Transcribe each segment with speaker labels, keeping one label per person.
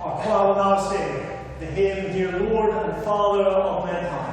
Speaker 1: Our choir will now sing the hymn, Dear Lord and Father of Mankind.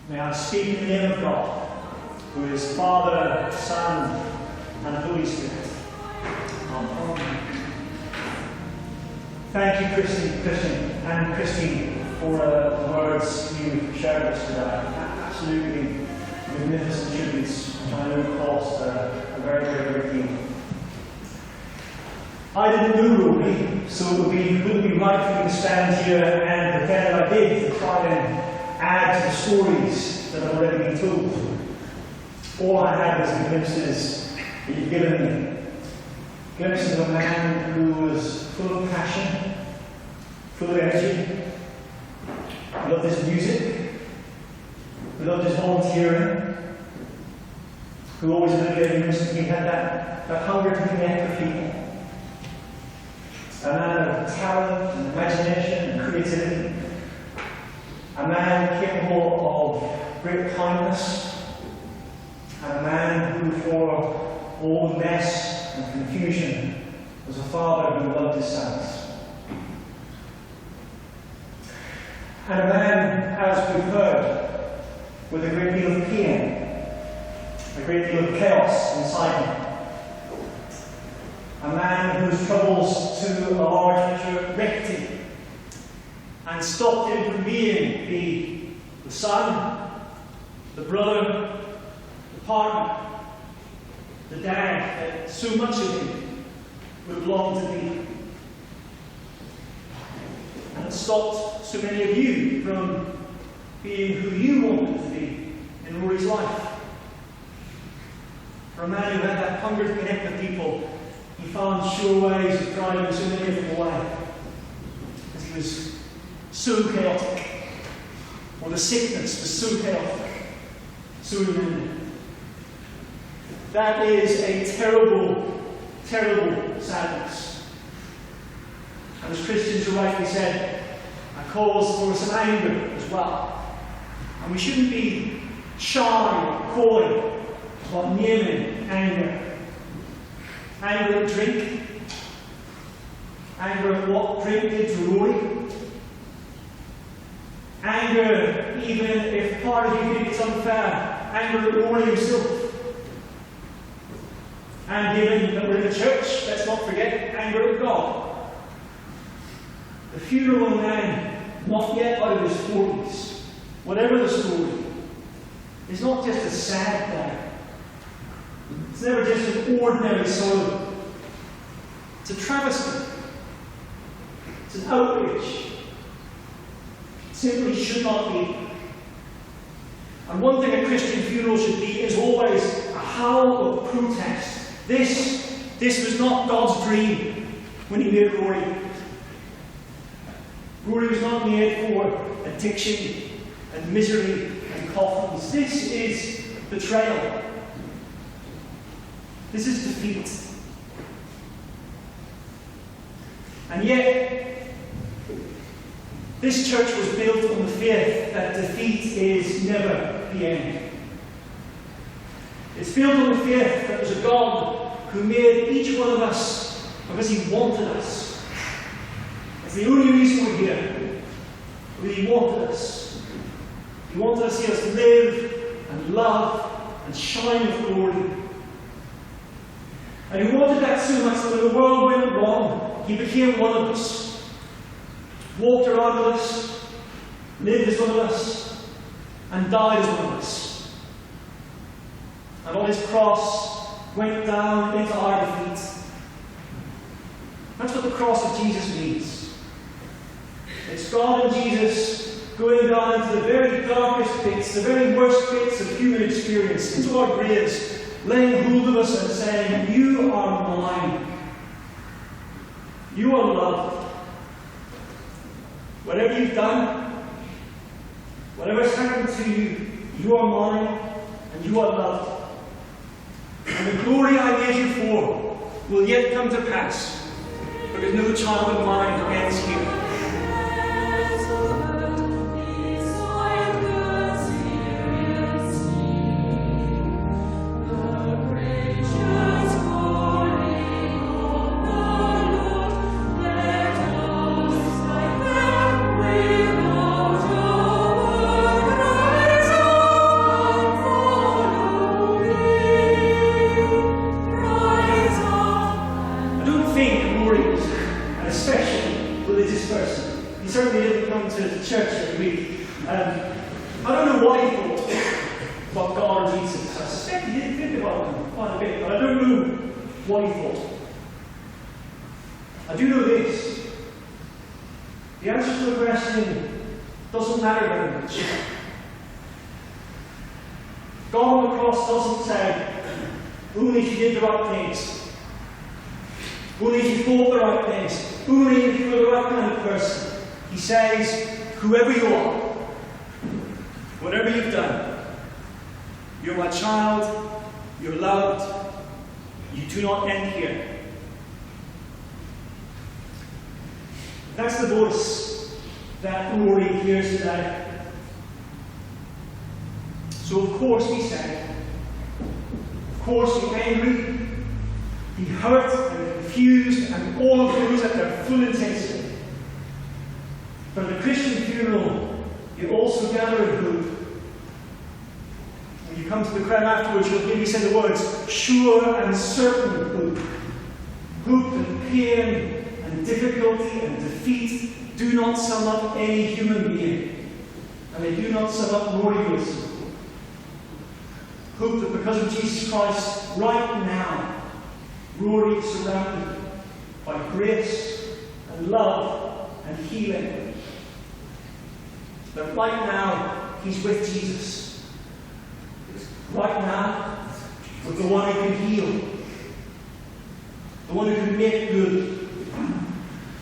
Speaker 1: May I speak in the name of God, who is Father, Son, and Holy Spirit. Amen. Thank you, Christine, for the words you shared with us today. Absolutely magnificent tributes, which I know cost a very, very great deal. I didn't know Rory, so it wouldn't be right for me to stand here and pretend that I did to try and add to the stories that have already been told. All I had was the glimpses that you've given me. Glimpses of a man who was full of passion, full of energy, who loved his music, who loved his volunteering, who always he had that hunger to connect with people. A man of talent and imagination and creativity. A man capable of great kindness, and a man who, for all the mess and confusion, was a father who loved his sons. And a man, as we've heard, with a great deal of pain, a great deal of chaos inside him. A man whose troubles to a large measure wrecked him and stopped him from being the son, the brother, the partner, the dad that so much of him would have longed to be. And it stopped so many of you from being who you wanted to be in Rory's life. For a man who had that hunger to connect with people, he found sure ways of driving so many of them away. Because he was so chaotic, or the sickness was so chaotic, so demanding. That is a terrible, terrible sadness. And as Christians who rightly said, a cause for some anger as well. And we shouldn't be shy or coy about naming anger. Anger at drink. Anger at what drink did to Rory. Anger, even if part of you think it's unfair, anger at Rory himself. And given that we're in the church, let's not forget anger at God. The funeral of a man not yet out of his 40s, whatever the story, is not just a sad day. It's never just an ordinary sorrow. It's a travesty. It's an outrage. It simply should not be. And one thing a Christian funeral should be is always a howl of protest. This was not God's dream when he made Rory. Rory was not made for addiction and misery and coffins. This is betrayal. This is defeat. And yet, this church was built on the faith that defeat is never the end. It's built on the faith that there's a God who made each one of us because he wanted us. It's the only reason we're here. Because he wanted us. He wanted to see us live and love and shine with glory. And he wanted that so much that when the world went wrong, he became one of us. Walked around with us, lived as one of us, and died as one of us. and on his cross went down into our defeat. That's what the cross of Jesus means. It's God and Jesus going down into the very darkest pits, the very worst pits of human experience, into our graves, laying hold of us and saying, "You are mine. You are loved. Whatever you've done, whatever's happened to you, you are mine and you are loved. And the glory I made you for will yet come to pass, because no child of mine ends here." Church every week. I don't know what he thought about God or Jesus. I suspect he did think about him quite a bit, but I don't know what he thought. I do know this. The answer to the question doesn't matter very much. God on the cross doesn't say, only if you did the right things, only if you thought the right things, only if you were the right kind of person. He says, whoever you are, whatever you've done, you're my child, you're loved, you do not end here. That's the voice that Rory hears today. So of course we say, of course we're angry, be hurt and confused, and all of those at their full intensity. For the Christian funeral, you also gather in hope. When you come to the crowd afterwards, you'll hear me say the words, sure and certain hope. Hope and pain and difficulty and defeat do not sum up any human being. And they do not sum up Rory Wilson. Hope that because of Jesus Christ, right now, Rory is surrounded by grace and love and healing. That right now, he's with Jesus. Right now, with the one who can heal. The one who can make good.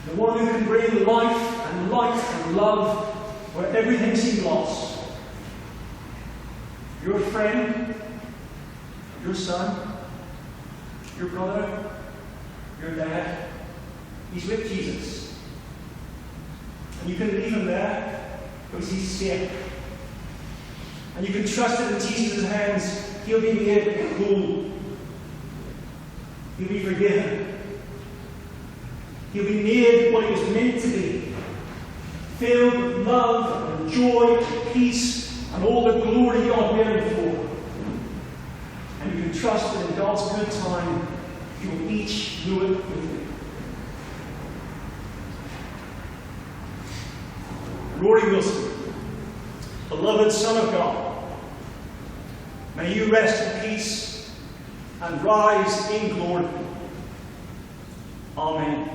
Speaker 1: The one who can bring life and light and love where everything seemed lost. Your friend, your son, your brother, your dad, he's with Jesus. And you can leave him there, because he's safe. And you can trust it in Jesus' hands. He'll be made whole. He'll be forgiven. He'll be made what he was meant to be. Filled with love and joy and peace and all the glory God made him for. And you can trust that in God's good time, you will each know it with you. Rory Wilson, beloved Son of God, may you rest in peace and rise in glory. Amen.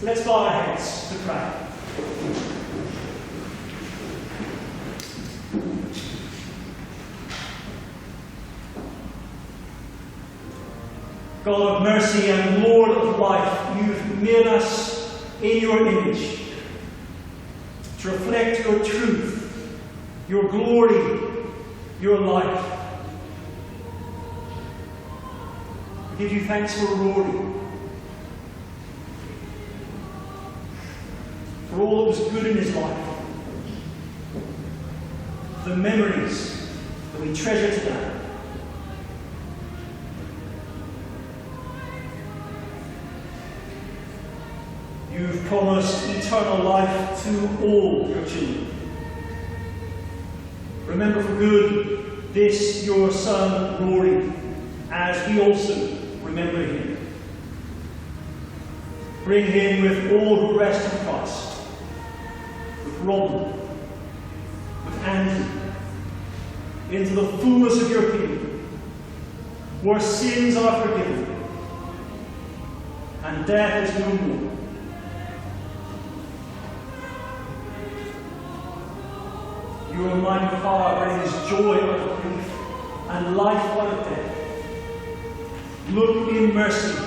Speaker 1: Let's bow our heads to pray. God of mercy and Lord of life, you've made us in your image to reflect your truth, your glory, your life. I give you thanks for Rory, for all that was good in his life, the memories that we treasure today. You've promised eternal life to all your children. Remember for good this your son Rory, as we also remember him. Bring him with all who rest in Christ Ron, with Andy, into the fullness of your kingdom, where sins are forgiven and death is no more. Your almighty power brings joy out of grief and life out of death. Look in mercy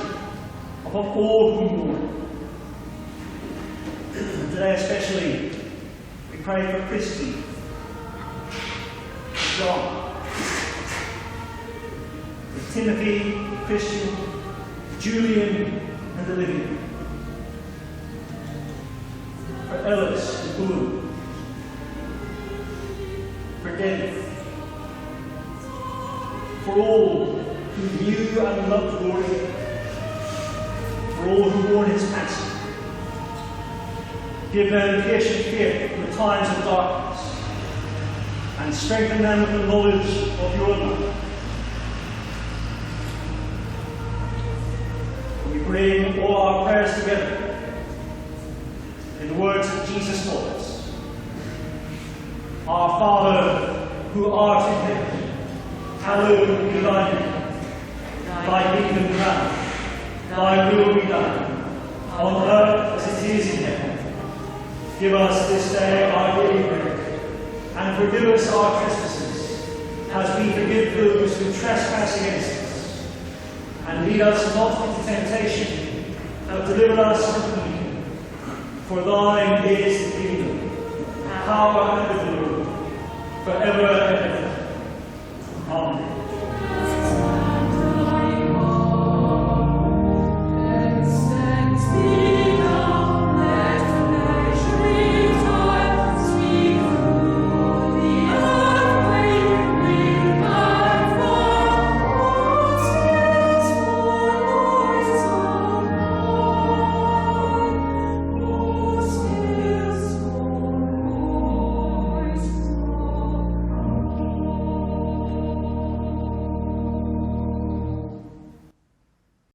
Speaker 1: upon all who mourn. Today especially, we pray for Christy, John, for Timothy, Christian, Julian, and Olivia, for Ellis and Boone, for Dave, for all who knew and loved Rory, for all who mourn his passing. Give them patient faith in the times of darkness, and strengthen them with the knowledge of your love. We bring all our prayers together in the words that Jesus taught us. Our Father, who art in heaven, hallowed be thy name. Thy kingdom come, thy will be done, on earth as it is in heaven. Give us this day our daily bread, and forgive us our trespasses, as we forgive those who trespass against us. And lead us not into temptation, but deliver us from evil. For thine is the kingdom, power, and the glory, forever and ever. Amen.